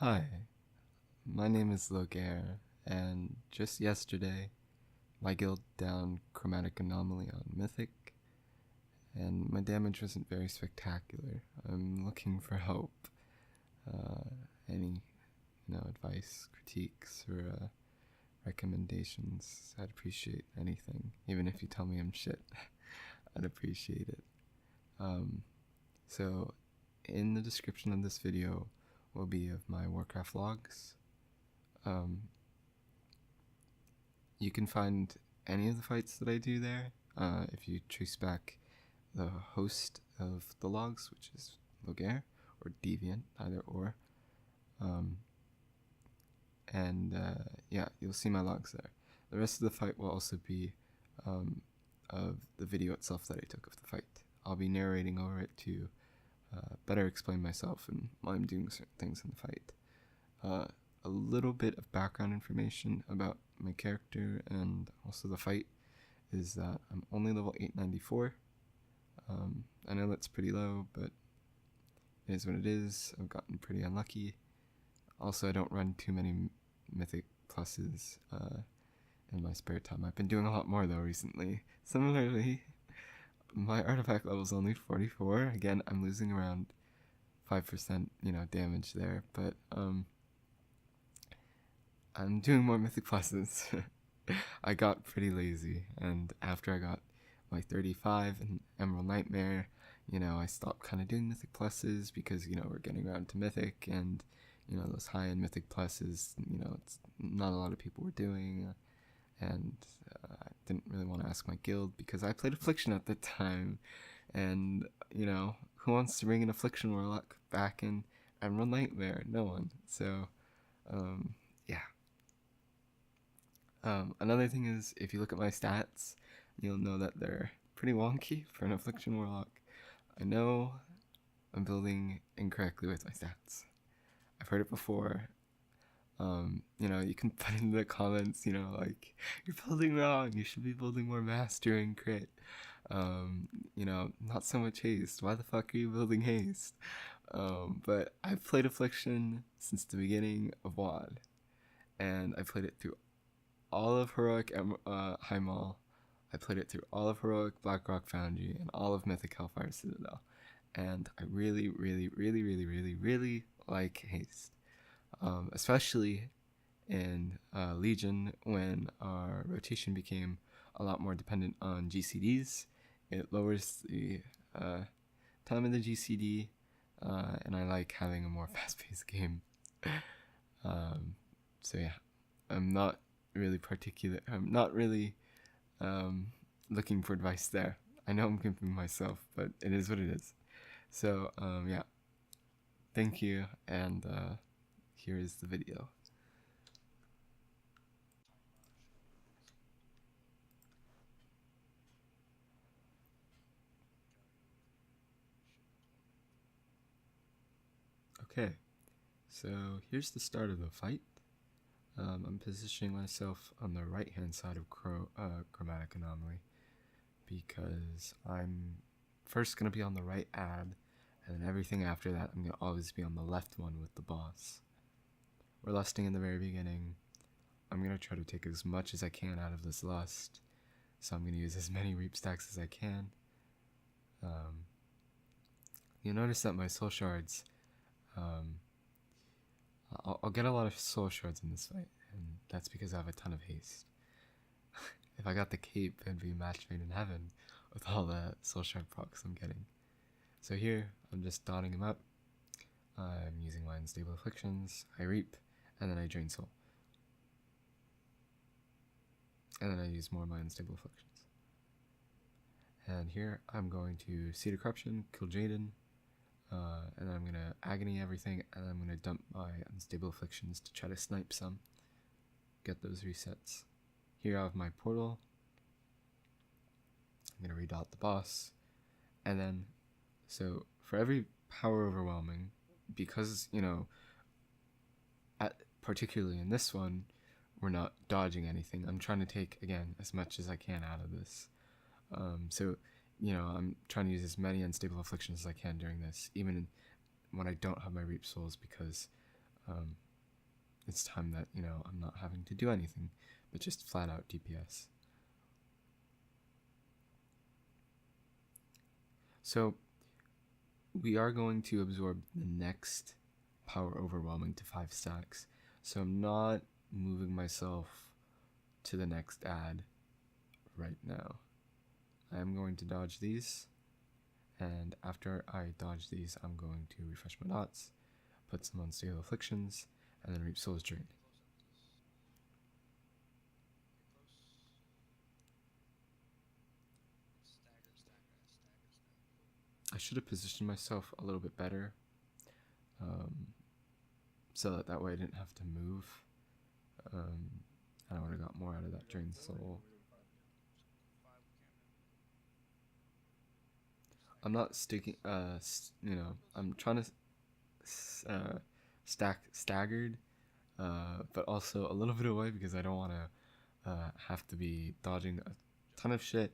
Hi, my name is Logair, and just yesterday, my guild downed Chromatic Anomaly on Mythic, and my damage wasn't very spectacular. I'm looking for help. Any, advice, critiques, or recommendations. I'd appreciate anything, even if you tell me I'm shit. I'd appreciate it. Um, so, in the description of this video will be of my Warcraft logs. You can find any of the fights that I do there if you trace back the host of the logs, which is Logair or Deviant, either or. Yeah, you'll see my logs there. The rest of the fight will also be of the video itself that I took of the fight. I'll be narrating over it to better explain myself and why I'm doing certain things in the fight. A little bit of background information about my character and also the fight is that I'm only level 894. I know that's pretty low, but it is what it is. I've gotten pretty unlucky. Also, I don't run too many mythic pluses in my spare time. I've been doing a lot more though recently. Similarly, my artifact level is only 44. Again, I'm losing around 5%, damage there, but I'm doing more mythic pluses. I got pretty lazy, and after I got my 35 and Emerald Nightmare, I stopped kind of doing mythic pluses because, we're getting around to mythic, and, those high-end mythic pluses, it's not a lot of people were doing, and I didn't really want to ask my guild because I played Affliction at the time, and, who wants to bring an Affliction Warlock back in Emerald Nightmare? No one. So, yeah. Another thing is, if you look at my stats, you'll know that they're pretty wonky for an Affliction Warlock. I know I'm building incorrectly with my stats. I've heard it before. You can put in the comments, like, you're building wrong, you should be building more Master and Crit. Not so much Haste. Why the fuck are you building Haste? But I've played Affliction since the beginning of WoD, and I played it through all of Heroic Hymal. I played it through all of Heroic Blackrock Foundry and all of Mythic Hellfire Citadel. And I really, really, really, really, really, really like Haste. Especially in Legion when our rotation became a lot more dependent on GCDs. It lowers the time of the GCD, and I like having a more fast-paced game. So yeah, I'm not really looking for advice there. I know I'm gimping myself, but it is what it is. So yeah, thank you, and here is the video. Okay, so here's the start of the fight. I'm positioning myself on the right hand side of Chromatic Anomaly because I'm first going to be on the right ad, and then everything after that I'm going to always be on the left one with the boss. We're lusting in the very beginning. I'm going to try to take as much as I can out of this lust, so I'm going to use as many reap stacks as I can. You'll notice that my soul shards, I'll get a lot of soul shards in this fight, and that's because I have a ton of haste. If I got the cape, it'd be a match made in heaven with all the soul shard procs I'm getting. So here, I'm just dotting them up. I'm using my unstable afflictions, I reap, and then I drain soul. And then I use more of my unstable afflictions. And here, I'm going to Seed of Corruption, kill Jaden, and then I'm going to Agony everything, and then I'm going to dump my unstable afflictions to try to snipe some, get those resets. Here I have my portal. I'm going to redot the boss, and then, so for every power overwhelming, because, particularly in this one, we're not dodging anything. I'm trying to take, again, as much as I can out of this. So, I'm trying to use as many unstable afflictions as I can during this, even when I don't have my reap souls, because it's time that, you know, I'm not having to do anything but just flat out DPS. So we are going to absorb the next power overwhelming to 5 stacks. So I'm not moving myself to the next ad right now. I am going to dodge these, and after I dodge these, I'm going to refresh my dots, put some unstable afflictions, and then reap Soul's Drain. I should have positioned myself a little bit better, so that way I didn't have to move, and I would have got more out of that Drain Soul. I'm not sticking, you know, I'm trying to stack staggered, but also a little bit away because I don't want to have to be dodging a ton of shit.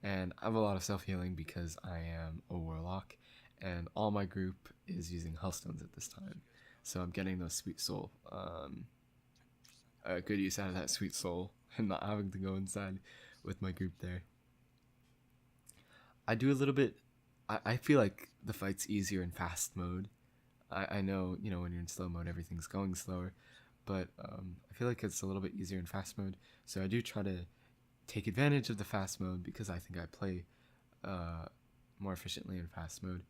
And I have a lot of self healing because I am a warlock, and all my group is using healthstones at this time. So I'm getting those sweet soul, good use out of that sweet soul, and not having to go inside with my group there. I do a little bit. I feel like the fight's easier in fast mode. I know, you know, when you're in slow mode, everything's going slower, but I feel like it's a little bit easier in fast mode. So I do try to take advantage of the fast mode because I think I play more efficiently in fast mode,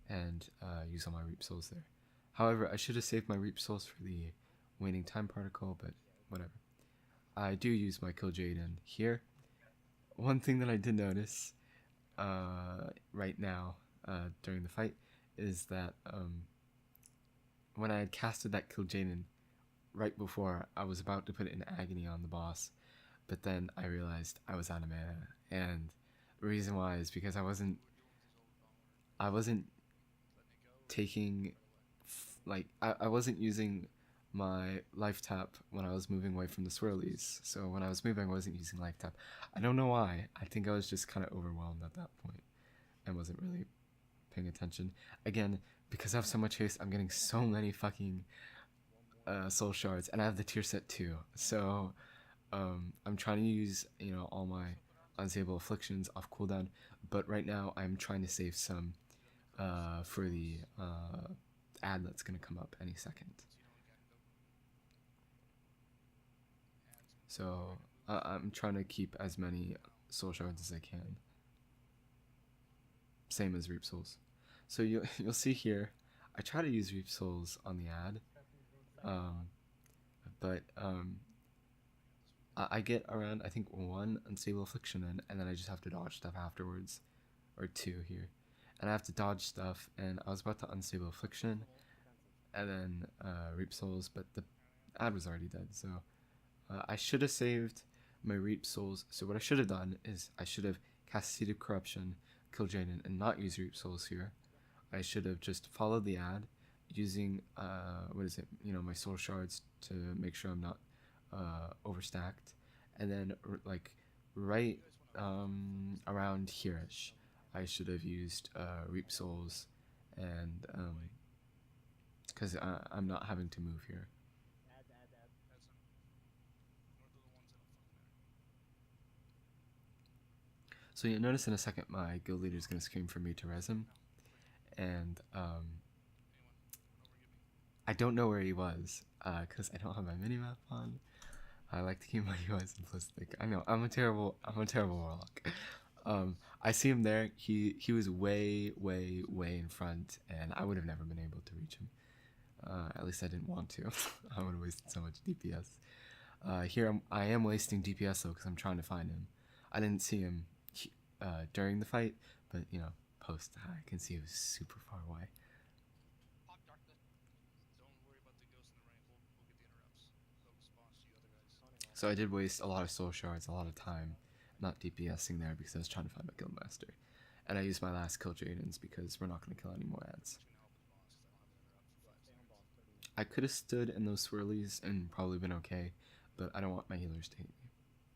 and use all my reap souls there. However, I should have saved my reap souls for the waning time particle, but whatever. I do use my kill Jaden here. One thing that I did notice right now during the fight is that when I had casted that kill Jaden right before, I was about to put it in agony on the boss, but then I realized I was out of mana, and the reason why is because I wasn't taking, like, I wasn't using my life tap when I was moving away from the swirlies. So when I was moving, I wasn't using life tap. I don't know why. I think I was just kind of overwhelmed at that point and wasn't really paying attention. Again, because I have so much haste, I'm getting so many fucking soul shards, and I have the tier set too. So I'm trying to use, you know, all my unstable afflictions off cooldown, but right now I'm trying to save some for the ad that's gonna come up any second. So I'm trying to keep as many soul shards as I can. Same as reap souls. So you'll see here, I try to use reap souls on the ad, um, but I get around, I think, 1 unstable affliction in, and then I just have to dodge stuff afterwards, or 2 here, and I have to dodge stuff. And I was about to unstable affliction, and then reap souls, but the ad was already dead. So I should have saved my reap souls. So what I should have done is I should have cast Seed of Corruption, kill Jaden, and not use reap souls here. I should have just followed the ad using what is it? You know, my soul shards to make sure I'm not overstacked, and then like right around here-ish, I should have used reap souls, and because I'm not having to move here. So you'll notice in a second my guild leader is going to scream for me to res him, and I don't know where he was because I don't have my minimap on. I like to keep my UI simplistic. I know I'm a terrible warlock. I see him there. He was way in front, and I would have never been able to reach him. At least I didn't want to. I would have wasted so much DPS. Here I am wasting DPS though because I'm trying to find him. I didn't see him during the fight, but you know, post I can see he was super far away. So I did waste a lot of soul shards, a lot of time not DPSing there because I was trying to find my guildmaster. And I used my last kill Jaden's because we're not going to kill any more ads. I could have stood in those swirlies and probably been okay, but I don't want my healers to hit me.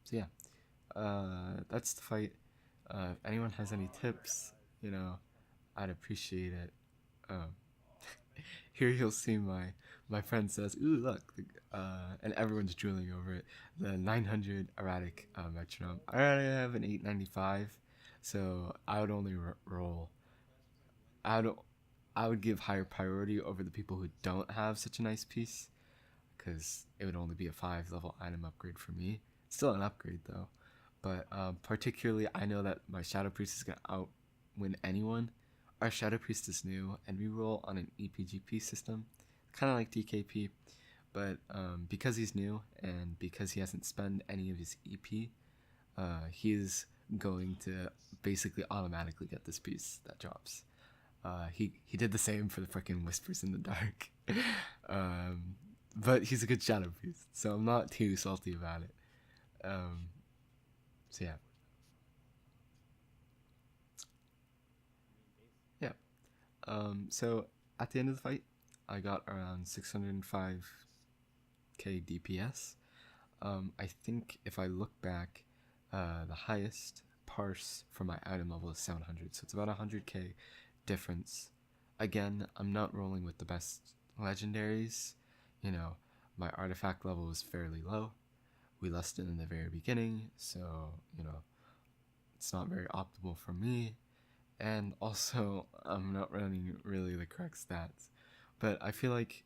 So yeah, that's the fight. If anyone has any tips, you know, I'd appreciate it. Here you'll see my My friend says, "Ooh, look," and everyone's drooling over it. The 900 erratic metronome. I already have an 895, so I would only roll. I would I would give higher priority over the people who don't have such a nice piece, because it would only be a 5 level item upgrade for me. Still an upgrade though, but particularly I know that my Shadow Priest is gonna outwin anyone. Our Shadow Priest is new, and we roll on an EPGP system, kind of like DKP, but because he's new and because he hasn't spent any of his EP, he's going to basically automatically get this piece that drops. He did the same for the freaking Whispers in the Dark. um, but he's a good Shadow Priest, so I'm not too salty about it. Um, so yeah, yeah. So at the end of the fight, I got around 605k DPS. I think if I look back, the highest parse for my item level is 700, so it's about 100k difference. Again, I'm not rolling with the best legendaries. You know, my artifact level is fairly low. We lost it in the very beginning, so it's not very optimal for me. And also, I'm not running really the correct stats. But I feel like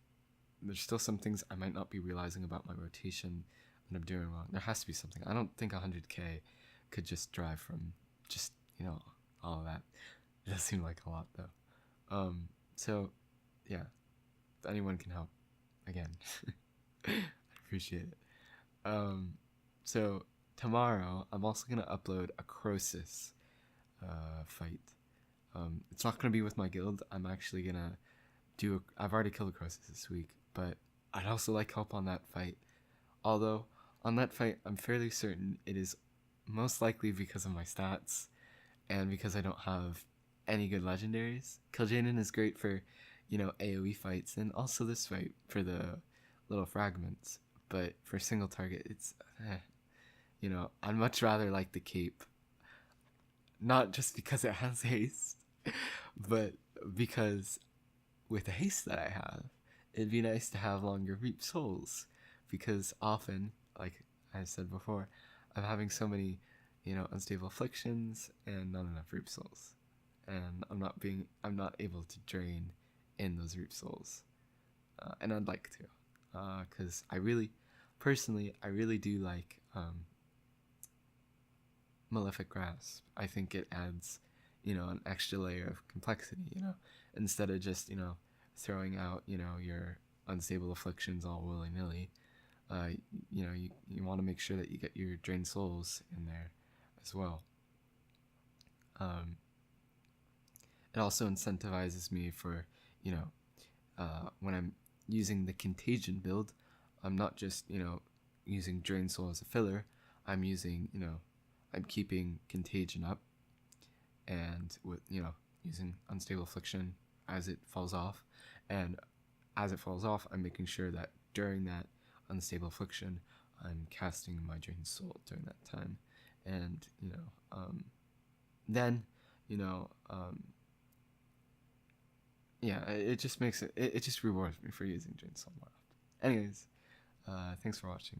there's still some things I might not be realizing about my rotation that I'm doing wrong. There has to be something. I don't think 100k could just drive from just, all of that. It does seem like a lot though. So yeah, if anyone can help, again, I appreciate it. Um, so tomorrow I'm also gonna upload a Crosis fight. It's not gonna be with my guild. I'm actually gonna I've already killed a Crosis this week, but I'd also like help on that fight. Although on that fight, I'm fairly certain it is most likely because of my stats and because I don't have any good legendaries. Kil'jaeden is great for, AoE fights, and also this fight for the little fragments. But for single target, it's, I'd much rather like the cape. Not just because it has haste, but because with the haste that I have, it'd be nice to have longer reap souls. Because often, like I said before, I'm having so many, unstable afflictions and not enough reap souls. And I'm not able to drain in those reap souls. And I'd like to. Because personally, I really do like Malefic Grasp. I think it adds, an extra layer of complexity, instead of just, throwing out, your unstable afflictions all willy nilly. You want to make sure that you get your drained souls in there as well. It also incentivizes me for, when I'm using the contagion build, I'm not just, using drain soul as a filler. I'm using, I'm keeping contagion up, and with, using unstable affliction as it falls off. And as it falls off, I'm making sure that during that unstable affliction, I'm casting my drain soul during that time. And, then, you know, yeah, it just makes it just rewards me for using drain soul more often. Anyways, thanks for watching.